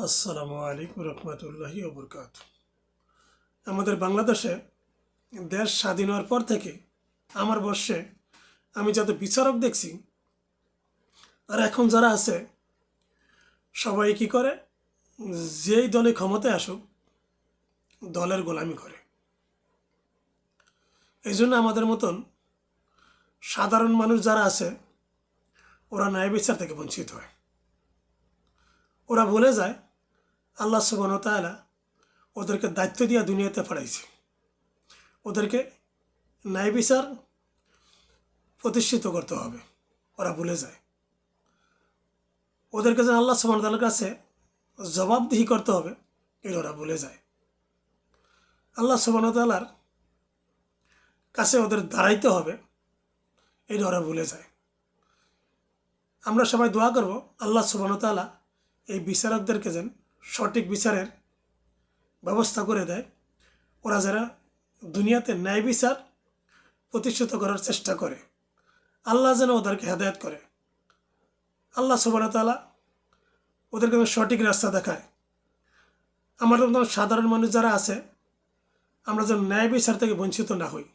আসসালামু আলাইকুম রহমতুল্লাহি ওবরকাত। আমাদের বাংলাদেশে দেশ স্বাধীন হওয়ার পর থেকে আমার বর্ষে আমি যত বিচারক দেখছি আর এখন যারা আছে সবাই কি করে, যেই দলে ক্ষমতায় আসুক দলের গোলামি করে। এই জন্য আমাদের মতন সাধারণ মানুষ যারা আছে ওরা ন্যায় বিচার থেকে বঞ্চিত হয়। ওরা বলে যায় আল্লাহ সুবহানাহু ওয়া তাআলা ওদেরকে দায়িত্ব দিয়ে দুনিয়াতে পাঠাইছে, ওদেরকে ন্যায় বিচার প্রতিষ্ঠিত করতে হবে। ওরা ভুলে যায় ওদেরকে যেন আল্লাহ সুবহানাহু ওয়া তাআলার কাছে জবাবদিহি করতে হবে, এটা ওরা ভুলে যায়। আল্লাহ সুবহানাহু ওয়া তাআলার কাছে ওদের দাঁড়াইতে হবে, এটা ওরা ভুলে যায়। আমরা সবাই দোয়া করব আল্লাহ সুবহানাহু ওয়া তাআলা এই বিচারকদেরকে যেন সঠিক বিচারের ব্যবস্থা করে দেয়। ওরা যারা দুনিয়াতে ন্যায় বিচার প্রতিষ্ঠিত করার চেষ্টা করে, আল্লাহ যেন ওদেরকে হেদায়েত করে। আল্লাহ সুবহানাহু ওয়া তাআলা ওদেরকে সঠিক রাস্তা দেখায়। আমাদের মতো সাধারণ মানুষ যারা আছে আমরা যেন ন্যায় বিচার থেকে বঞ্চিত না হই।